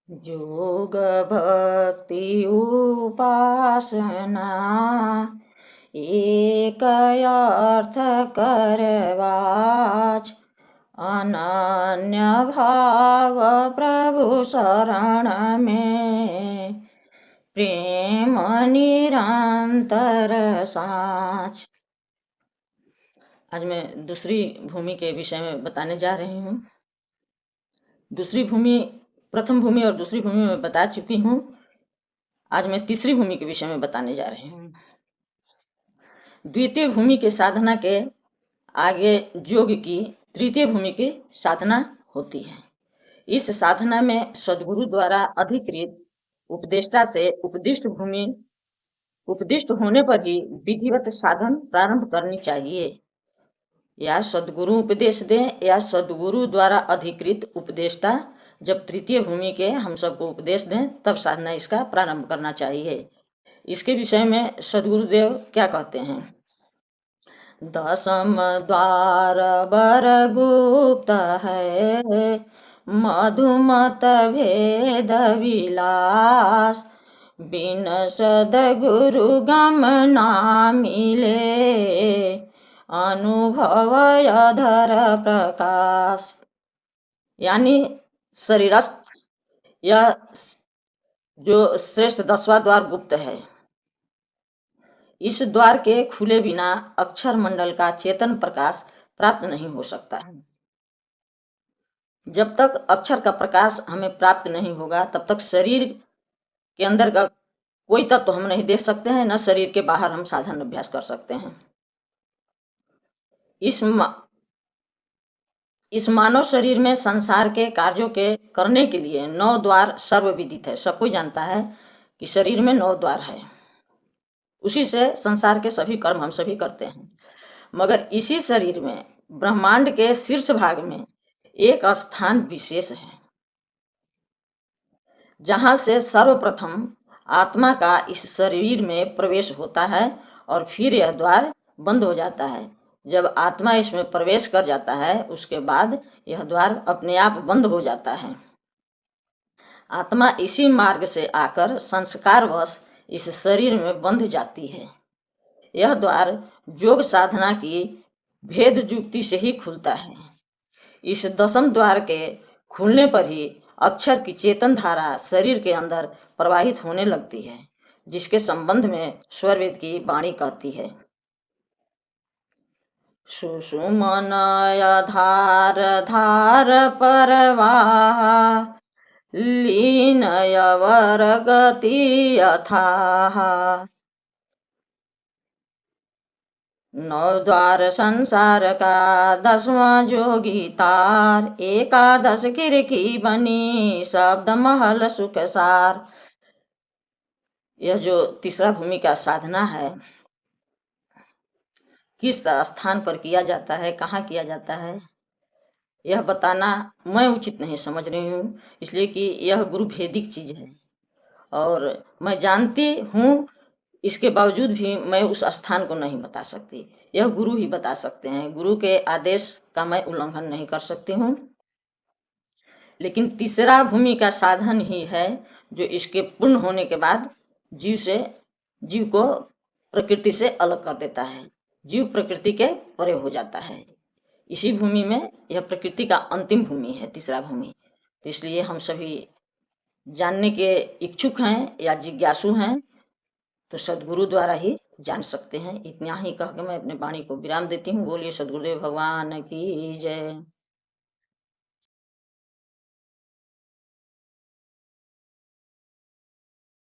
योग भक्ति उपासना एक अर्थ करवाच, अनन्य भाव प्रभु शरण में प्रेम निरंतर साच। आज मैं दूसरी भूमि के विषय में बताने जा रही हूँ। दूसरी भूमि, प्रथम भूमि और दूसरी भूमि में बता चुकी हूँ। आज मैं तीसरी भूमि के विषय में बताने जा रही हूँ। द्वितीय भूमि के साधना के आगे योग की तृतीय भूमि की साधना होती है। इस साधना में सद्गुरु द्वारा अधिकृत उपदेष्टा से उपदिष्ट होने पर ही विधिवत साधन प्रारंभ करनी चाहिए। या सद्गुरु उपदेश दें या सद्गुरु द्वारा अधिकृत उपदेष्टा जब तृतीय भूमि के हम सबको उपदेश दें तब साधना इसका प्रारंभ करना चाहिए। इसके विषय में सद्गुरुदेव क्या कहते हैं? दशम द्वार बर गुप्त है, मधुमत भेद विलास, बिन सद्गुरु गम ना मिले, अनुभव अधर प्रकाश। यानी शरीरस्थ यह जो श्रेष्ठ 10वां द्वार गुप्त है, इस द्वार के खुले बिना अक्षर मंडल का चेतन प्रकाश प्राप्त नहीं हो सकता। जब तक अक्षर का प्रकाश हमें प्राप्त नहीं होगा तब तक शरीर के अंदर का कोई तत्व तो हम नहीं देख सकते हैं, न शरीर के बाहर हम साधन अभ्यास कर सकते हैं। इस मानव शरीर में संसार के कार्यों के करने के लिए 9 द्वार सर्वविदित है। सब कोई जानता है कि शरीर में 9 द्वार है, उसी से संसार के सभी कर्म हम सभी करते हैं। मगर इसी शरीर में ब्रह्मांड के शीर्ष भाग में एक स्थान विशेष है, जहां से सर्वप्रथम आत्मा का इस शरीर में प्रवेश होता है और फिर यह द्वार बंद हो जाता है। जब आत्मा इसमें प्रवेश कर जाता है उसके बाद यह द्वार अपने आप बंद हो जाता है। आत्मा इसी मार्ग से आकर संस्कारवश इस शरीर में बंध जाती है। यह द्वार योग साधना की भेद युक्ति से ही खुलता है। इस दशम द्वार के खुलने पर ही अक्षर की चेतन धारा शरीर के अंदर प्रवाहित होने लगती है, जिसके संबंध में स्वरवेद की वाणी कहती है, सुषुमनय धार धार परवाह, लीनय वर गति अथाह, 9 द्वार संसार का 10वां जोगी तार, 11 खिड़की बनी शब्द महल सुख सार। यह जो तीसरा भूमि का साधना है, किस स्थान पर किया जाता है, कहाँ किया जाता है, यह बताना मैं उचित नहीं समझ रही हूँ, इसलिए कि यह गुरु भेदिक चीज है और मैं जानती हूँ, इसके बावजूद भी मैं उस स्थान को नहीं बता सकती। यह गुरु ही बता सकते हैं। गुरु के आदेश का मैं उल्लंघन नहीं कर सकती हूँ। लेकिन तीसरा भूमि का साधन ही है जो इसके पूर्ण होने के बाद जीव को प्रकृति से अलग कर देता है। जीव प्रकृति के परे हो जाता है। इसी भूमि में यह प्रकृति का अंतिम भूमि है, तीसरा भूमि। तो इसलिए हम सभी जानने के इच्छुक हैं या जिज्ञासु हैं तो सद्गुरु द्वारा ही जान सकते हैं। इतना ही कह के मैं अपने वाणी को विराम देती हूँ। बोलिए सद्गुरुदेव भगवान की जय।